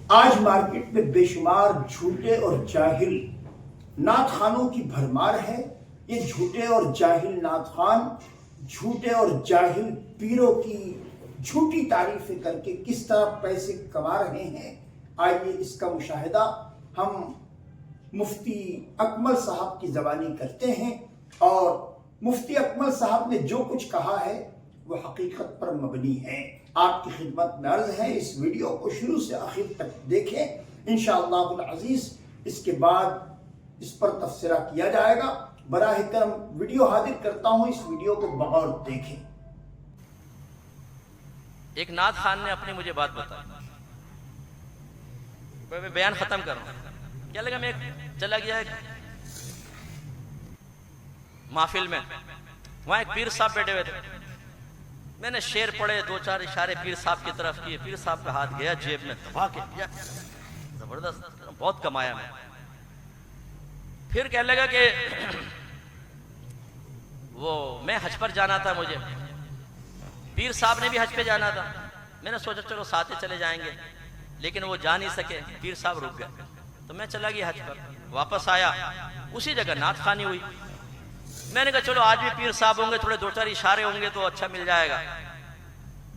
आज मार्केट में बेशुमार झूठे और जाहिल नात खानों की भरमार है। ये झूठे और जाहिल नात खान झूठे और जाहिल पीरों की झूठी तारीफें करके किस तरह पैसे कमा रहे हैं, आइए इसका मुशाहिदा हम मुफ्ती अकमल साहब की ज़बानी करते हैं। और मुफ्ती अकमल साहब ने जो कुछ कहा है वो हकीकत पर मबनी है। आपकी खिदमत में अर्ज है, इस वीडियो को शुरू से आखिर तक देखें इंशाअल्लाह अज़ीज़। इसके बाद इस पर तफसीरा किया जाएगा। बराह करम वीडियो हाजिर करता हूँ, इस वीडियो को बगौर देखें। एक नात खान ने अपनी मुझे बात बताई, मैं बयान खत्म कर रहा हूँ। क्या लगा, मैं चला गया एक महफिल में, वहां एक पीर साहब बैठे हुए थे। मैंने शेर पढ़े, दो चार इशारे पीर साहब की तरफ किए। पीर साहब का हाथ गया जेब में, दबा के दिया। जबरदस्त, बहुत कमाया मैं। फिर कहने लगा कि वो मैं हज पर जाना था मुझे, पीर साहब ने भी हज पे जाना था। मैंने सोचा चलो साथ ही चले जाएंगे, लेकिन वो जा नहीं सके, पीर साहब रुक गए। तो मैं चला गया हज पर, वापस आया, उसी जगह नात खानी हुई। मैंने कहा चलो आज भी पीर साहब होंगे, थोड़े दो चार इशारे होंगे तो अच्छा मिल जाएगा।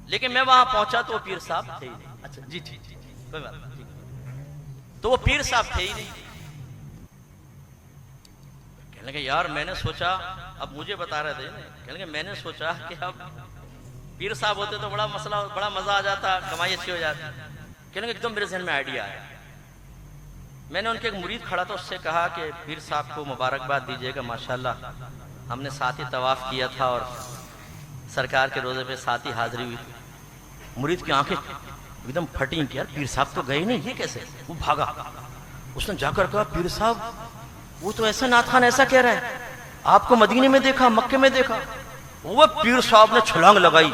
लेकिन मैं वहां पहुंचा तो वो पीर साहब थे ही नहीं। अच्छा जी ठीक, कोई बात नहीं। तो वो पीर साहब थे ही नहीं। कहने लगे यार मैंने सोचा, अब मुझे बता रहे थे, कहने लगे मैंने सोचा कि अब पीर साहब होते तो बड़ा मसला, बड़ा मजा आ जाता, कमाई अच्छी हो जाती। कहने लगे एकदम मेरे जहन में आइडिया आया। मैंने उनके एक मुरीद खड़ा था, उससे कहा कि पीर साहब को मुबारकबाद दीजिएगा, माशाल्लाह हमने साथ ही तवाफ किया था और सरकार के रोजे पे साथ ही हाजिरी हुई थी। मुरीद की आंखें एकदम फटी कि यार पीर साहब तो गए नहीं, ये कैसे? वो भागा, उसने जाकर कहा पीर साहब वो तो ऐसा नात खान ऐसा कह रहा है, आपको मदीने में देखा, मक्के में देखा। वो पीर साहब ने छलांग लगाई,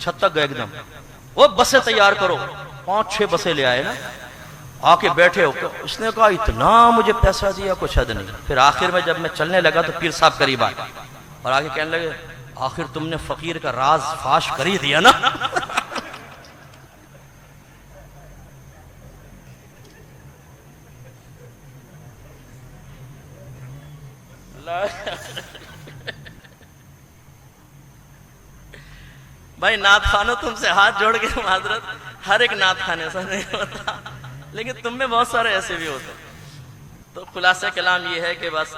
छत तक गए एकदम। वो बसें तैयार करो, 5-6 बसें ले आए ना, आके बैठे हो। उसने कहा इतना मुझे पैसा दिया कुछ हद नहीं। फिर आखिर में जब मैं चलने लगा तो पीर साहब करीब आए और आगे कहने लगे आखिर तुमने फकीर का राज फाश कर ही दिया ना। भाई नात खानो, तुमसे हाथ जोड़ के माजरत, हर एक नात खान ऐसा नहीं होता, लेकिन तुम में बहुत सारे ऐसे भी होते। तो खुलासा कलाम ये है कि बस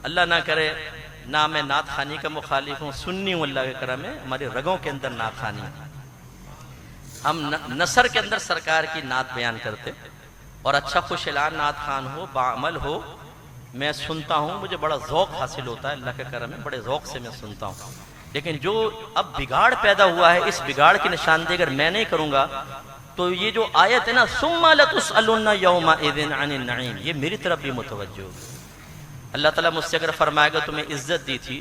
अल्लाह ना करे, ना मैं नात खानी का मुखालिफ हूँ, सुन्नी हूँ, अल्लाह के करम में हमारी रगों के अंदर नात खानी है। हम नसर के अंदर सरकार की नात बयान करते और अच्छा खुशलान नात खान हो, बाअमल हो। मैं सुनता हूँ, मुझे बड़ा ज़ौक़ हासिल होता है, अल्लाह के करम में बड़े ज़ौक़ से मैं सुनता हूँ। लेकिन जो अब बिगाड़ पैदा हुआ है, इस बिगाड़ की निशानदेही अगर मैं नहीं करूँगा तो ये जो आयत है ना, सुम्मा लतुसअलुन्ना यौमइज़िन अनिन नईम, ये मेरी तरफ भी मुतवज्जो। अल्लाह ताला मुझसे अगर फरमाएगा तुम्हें इज्जत दी थी,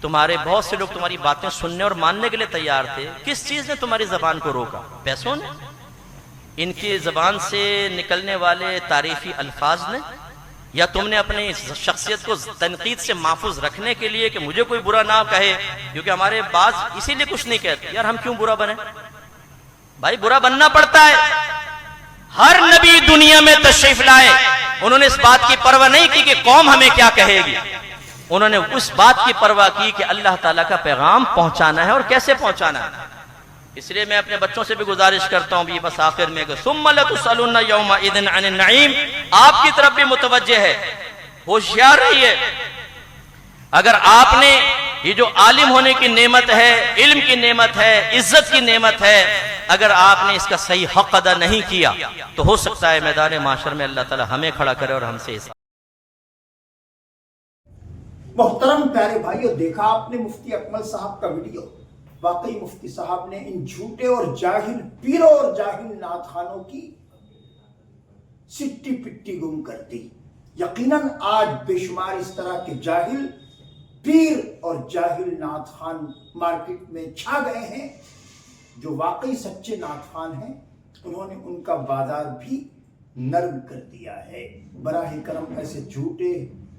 तुम्हारे बहुत से लोग तुम्हारी बातें सुनने और मानने के लिए तैयार थे, किस चीज ने तुम्हारी जबान को रोका? पैसों ने? इनकी जबान से निकलने वाले तारीफी अल्फाज ने? या तुमने अपनी शख्सियत को तनकीद से महफूज रखने के लिए कि मुझे कोई बुरा ना कहे, क्योंकि हमारे बाज इसीलिए कुछ नहीं कहते यार हम क्यों बुरा बने? भाई बुरा बनना पड़ता है। हर नबी दुनिया में तशरीफ लाए, उन्होंने इस बात की परवाह नहीं की कि कौम हमें क्या कहेगी, उन्होंने उस बात की परवाह की कि अल्लाह ताला का पैगाम पहुंचाना है और कैसे पहुंचाना है। इसलिए मैं अपने बच्चों से भी गुजारिश करता हूं, भी बस आखिर में सुम्मा लतुसअलुन्ना यौमइज़िन अनिन नईम, आपकी तरफ भी मुतवज्जे है, होशियार रहिए। अगर आपने ये जो आलिम होने की नेमत है, इल्म की नेमत है, इज्जत की नेमत है, अगर आपने इसका सही हक अदा नहीं किया तो हो सकता है मैदान माशर में अल्लाह ताला हमें खड़ा करे और हमसे हिसाब। मोहतरम प्यारे भाइयों, देखा आपने मुफ्ती अकमल साहब का वीडियो। वाकई मुफ्ती साहब ने इन झूठे और जाहिल पीरों और जाहिल नात खानों की सिट्टी पिट्टी गुम कर दी। यकीनन आज बेशुमार इस तरह के जाहिल पीर और जाहिल नात खान मार्केट में छा गए हैं। जो वाकई सच्चे नात खान हैं, उन्होंने उनका बाजार भी नर्म कर दिया है। बराह करम ऐसे झूठे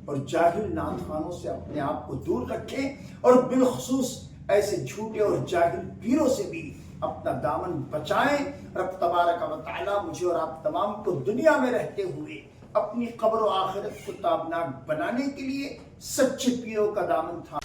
और जाहिल नात खानों से अपने आप को दूर रखें और बिलखुसूस ऐसे झूठे और जाहिल पीरों से भी اپنا دامن بچائیں. رب تبارک و تعالیٰ مجھے اور آپ تمام کو دنیا میں رہتے ہوئے اپنی قبر و آخرت کو تابناک بنانے کے لیے سچے پیروں کا دامن تھا.